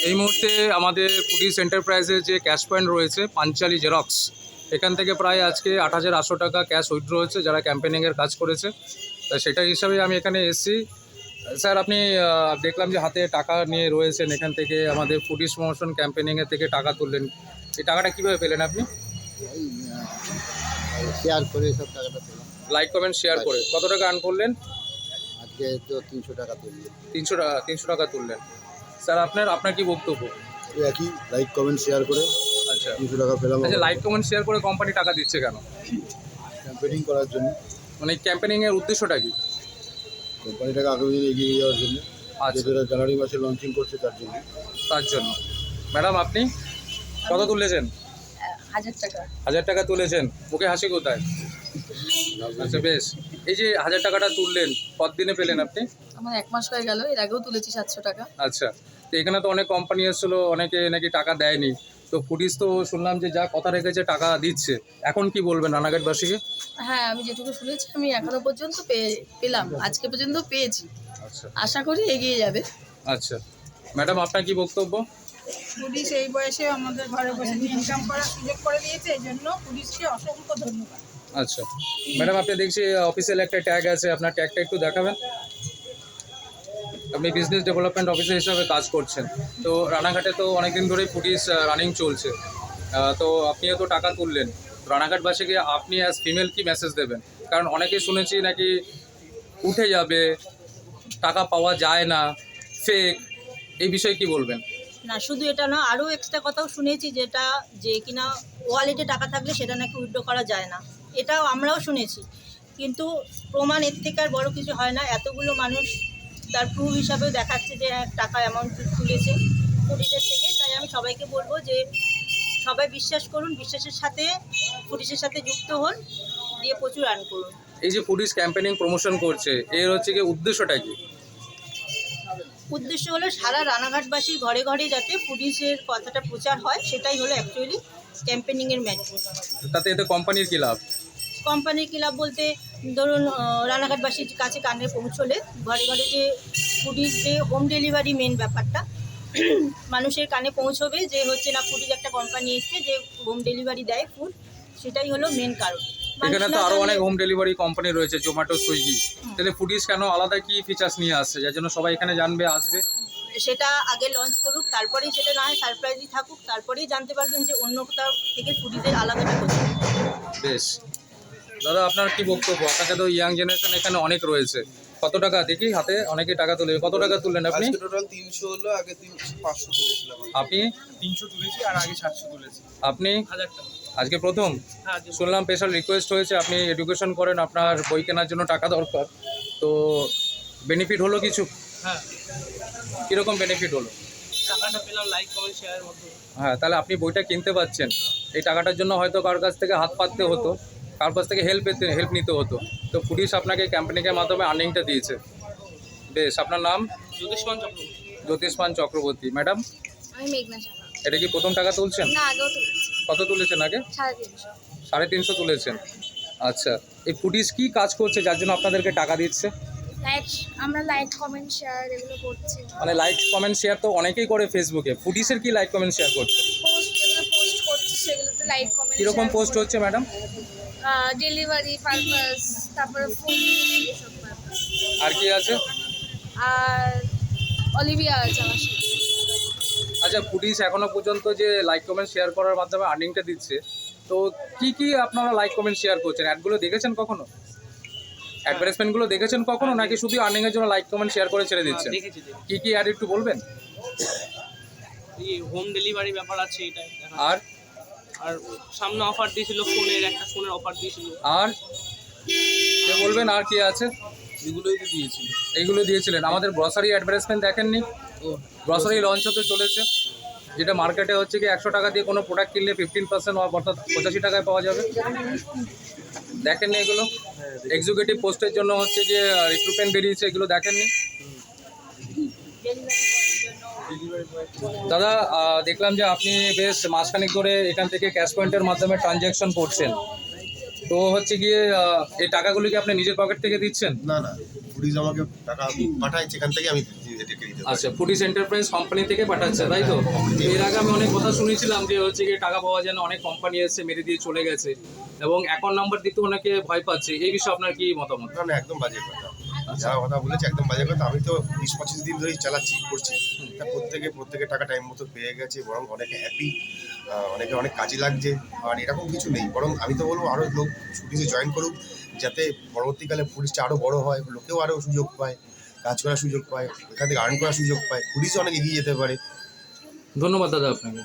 এই মুহূর্তে আমাদের পুলিশ এন্টারপ্রাইজের যে ক্যাশ পয়েন্ট রয়েছে পাঞ্চালি জেরক্স, এখান থেকে প্রায় আজকে ৮,৮০০ টাকা ক্যাশ উইথড্র হয়েছে যারা ক্যাম্পেনিংয়ের কাজ করেছে। তা সেটা হিসাবে আমি এখানে এসেছি। স্যার, আপনি দেখলাম যে হাতে টাকা নিয়ে রয়েছেন, এখান থেকে আমাদের পুলিশ প্রমোশন ক্যাম্পেনিংয়ের থেকে টাকা তুললেন। এই টাকাটা কীভাবে পেলেন আপনি? শেয়ার করে সব টাকাটা পেলাম। লাইক কমেন্ট শেয়ার করে কত টাকা আর্ন করলেন? আজকে তো 300 টাকা তুললি। 300 টাকা তুললেন। স্যার, আপনার কি বক্তব্য? একই লাইক কমেন্ট শেয়ার করে আচ্ছা 300 টাকা পেলাম। আচ্ছা, লাইক কমেন্ট শেয়ার করে কোম্পানি টাকা দিচ্ছে কেন? ক্যাম্পেনিং করার জন্য। মানে ক্যাম্পেনিংয়ের উদ্দেশ্যটা কি? কোম্পানিটাকে আগামী দিনে এগিয়ে যাওয়ার জন্য। আচ্ছা, যেটা জানুয়ারি মাসে লঞ্চিং করছে তার জন্য। তার জন্য। ম্যাডাম, আপনি কত তুলেছেন? 1000 টাকা। 1000 টাকা তুলেছেন, মুখে হাসি কোথায়? আচ্ছা, বেশ। এই যে 1000 টাকাটা তুললেন, কতদিনে পেলেন আপনি? আমার 1 মাস হয়ে গেল, এর আগেও তুলেছি 700 টাকা। আচ্ছা, তো এখানে তো অনেক কোম্পানি এসেছিলো, অনেকে নাকি টাকা দেয়নি। তো ফুডিস তো শুনলাম যে যা কথা রেখেছে টাকা দিচ্ছে। এখন কি বলবেন রানাঘাটবাসীকে? হ্যাঁ, আমি যেটুকু শুনেছি আমি এখনো পর্যন্ত পেলাম, আজকে পর্যন্ত পেয়েছি। আচ্ছা আশা করি এগিয়ে যাবে। আচ্ছা, ম্যাডাম, আপনার কি বক্তব্য? পুলিশ এই বয়সে আমাদের ঘরে বসে ইনকাম করার সুযোগ করে দিয়েছে, এই জন্য পুলিশকে অসংখ্য ধন্যবাদ। আচ্ছা ম্যাডাম, আপনি দেখছি অফিসিয়াল একটা ট্যাগ আছে, আপনার ট্যাগটা একটু দেখাবেন। আপনি বিজনেস ডেভেলপমেন্ট অফিসার হিসাবে কাজ করছেন। তো রানাঘাটে তো অনেকদিন ধরেই পুলিশ রানিং চলছে। তো আপনিও তো টাকা তুললেন। রানাঘাটবাসীকে আপনি অ্যাজ ফিমেল কি মেসেজ দেবেন? কারণ অনেকেই শুনেছি নাকি উঠে যাবে, টাকা পাওয়া যায় না, ফেক। এই বিষয়ে কি বলবেন? না, শুধু এটা না, আরও এক্সট্রা কথাও শুনেছি যেটা যে কিনা ওয়ালেটে টাকা থাকলে সেটা নাকি উইথড্র করা যায় না। এটাও আমরাও শুনেছি, কিন্তু প্রমাণ এর থেকে আর বড় কিছু হয় না। এতগুলো মানুষ তার প্রুফ হিসাবেও দেখাচ্ছে যে টাকা অ্যামাউন্ট তুলেছে পুলিশের থেকে। তাই আমি সবাইকে বলবো যে সবাই বিশ্বাস করুন, বিশ্বাসের সাথে পুলিশের সাথে যুক্ত হন, দিয়ে প্রচুর আর্ন করুন। এই যে পুলিশ ক্যাম্পেনিং প্রমোশন করছে, এর হচ্ছে কি উদ্দেশ্যটা কি? উদ্দেশ্য হলো সারা রানাঘাটবাসীর ঘরে ঘরে যাতে পুলিশের কথাটা প্রচার হয়, সেটাই হলো অ্যাকচুয়ালি ক্যাম্পেনিংয়ের ম্যাটার। তাতে এতে কোম্পানির কি লাভ? কোম্পানির কি লাভ বলতে, ধরুন রানাঘাটবাসীর কাছে কানে পৌঁছলে ঘরে ঘরে যে ফুডির যে হোম ডেলিভারি মেন ব্যাপারটা মানুষের কানে পৌঁছবে, যে হচ্ছে না ফুডির একটা কোম্পানি এসছে যে হোম ডেলিভারি দেয় ফুড, সেটাই হলো মেন কারণ। এখানে তো আরো অনেক হোম ডেলিভারি কোম্পানি রয়েছে, জোম্যাটো, সুইগি। তাহলে ফুডিস কেন আলাদা কি ফিচার্স নিয়ে আসছে যার জন্য সবাই এখানে জানবে, আসবে? সেটা আগে লঞ্চ করুক, তারপরেই সেটা না হয় সারপ্রাইজই থাকুক, তারপরেই জানতে পারবেন যে অন্য কোথাও থেকে ফুডিদের আলাদাটা কোথায়। বেশ। দাদা, আপনার কি বক্তব্য? আপনাকে তো ইয়াং জেনারেশন এখানে অনেক রয়েছে। কত টাকা দেখি হাতে অনেকে টাকা তুলে, কত টাকা তুললেন আপনি? আজকে টোটাল 300 হলো, আগে 500 তুলেছিলাম। আপনি? 300 তুলেছি আর আগে 700 তুলেছি। আপনি? 1000 টাকা। আজকে প্রথম? হ্যাঁ, শুনলাম স্পেশাল রিকোয়েস্ট হয়েছে, আপনি এডুকেশন করেন, আপনার বই কেনার জন্য টাকা দরকার। তো বেনিফিট হলো কিছু? হ্যাঁ, কীরকম বেনিফিট হলো? টাকাটা পেলাম লাইক কমেন্ট শেয়ারের মাধ্যমে। হ্যাঁ, তাহলে আপনি বইটা কিনতে পাচ্ছেন। এই টাকাটার জন্য হয়তো কারোর কাছ থেকে হাত পাততে হতো, কারোর কাছ থেকে হেল্প নিতে হতো। তো পুলিশ আপনাকে ক্যাম্পেনিংয়ের মাধ্যমে আর্নিংটা দিয়েছে। বেশ। আপনার নাম? জ্যোতিষমান চক্রবর্তী। জ্যোতিষমান চক্রবর্তী। ম্যাডাম, আমি মেঘনা সাহা। এটা কি প্রথম টাকা তুলছেন? না, আগেও তুলেছি। কত তুলেছেন আগে? 350। 350 তুলেছেন। আচ্ছা, এই পুলিশ কি কাজ করছে যার জন্য আপনাদেরকে টাকা দিচ্ছে? আমরা লাইক কমেন্ট শেয়ার এগুলো করছি। মানে লাইক কমেন্ট শেয়ার তো অনেকেই করে ফেসবুকে, পুলিশের কি লাইক কমেন্ট শেয়ার করছে? পোস্ট করছি, সেগুলোতে লাইক কমেন্ট কীরকম পোস্ট হচ্ছে ম্যাডাম? ডেলিভারি পারপাস, তারপরে ফুড, এসব ব্যাপার। আর কি আছে? আর অলিভিয়া আছে আমার সাথে। আচ্ছা, পুলিশ এখনো পর্যন্ত যে লাইক কমেন্ট শেয়ার করার মাধ্যমে আর্নিংটা দিচ্ছে, তো কি কি আপনারা লাইক কমেন্ট শেয়ার করছেন? অ্যাডগুলো দেখেছেন কখনো? অ্যাডভার্টাইজমেন্টগুলো দেখেছেন কখনো, নাকি শুধু আর্নিংয়ের জন্য লাইক কমেন্ট শেয়ার করে ছেড়ে দিচ্ছেন? দেখেছি। কি কি অ্যাড একটু বলবেন? এই হোম ডেলিভারি ব্যাপার আছে এটা। আর আর সামনে অফার দিয়েছিল, একটা ফোনের অফার দিয়েছিল। আর কে বলবেন আর কি আছে? এগুলোই তো দিয়েছিল। এইগুলো দিয়েছিলেন। আমাদের গ্রসারি অ্যাডভার্টাইজমেন্ট দেখেননি? গ্রসারি লঞ্চ হতে চলেছে, যেটা মার্কেটে হচ্ছে কি 100 টাকা দিয়ে কোনো প্রোডাক্ট কিনলে 15% অফ, অর্থাৎ 85 টাকায় পাওয়া যাবে। দেখেননি এগুলো? এক্সিকিউটিভ পোস্টের জন্য হচ্ছে যে রিক্রুটমেন্ট বেরিয়েছে, এগুলো দেখেননি? দাদা, দেখলাম যে আপনি বেশ মাসখানেক ধরে এখান থেকে ক্যাশ পয়েন্টের মাধ্যমে ট্রানজ্যাকশন করছেন। তো হচ্ছে গিয়ে এই টাকাগুলো কি আপনি নিজের পকেট থেকে দিচ্ছেন? না না, পুলিশ আমাকে টাকা পাঠায়, সেখান থেকে আমি এটাকে দিতে পারি। আচ্ছা, ফুডিস এন্টারপ্রাইজ কোম্পানি থেকে পাঠাচ্ছে, তাই তো? এর আগে আমি অনেক কথা শুনেছিলাম যে হচ্ছে কি টাকা পাওয়া যায় না, অনেক কোম্পানি এসে মেরে দিয়ে চলে গেছে এবং অ্যাকাউন্ট নাম্বার দিতে অনেকে ভয় পাচ্ছে। এই বিষয়ে আপনার কি মতামত? না, একদম বাজে কথা, যারা কথা বলেছে একদম বাজে কথা। আমি তো 20-25 দিন ধরেই চালাচ্ছি, করছি, তা প্রত্যেকে টাকা টাইম মতো পেয়ে গেছে, বরং অনেকে হ্যাপি, অনেকে অনেক কাজে লাগছে। আর এরকম কিছু নেই, বরং আমি তো বলবো আরও লোক পুলিশে জয়েন করুক, যাতে পরবর্তীকালে পুলিশটা আরও বড় হয়, লোকেও আরও সুযোগ পায়, কাজ করার সুযোগ পায়, এখান থেকে আর্ন করার সুযোগ পায়, পুলিশও অনেক এগিয়ে যেতে পারে। ধন্যবাদ দাদা আপনাকে।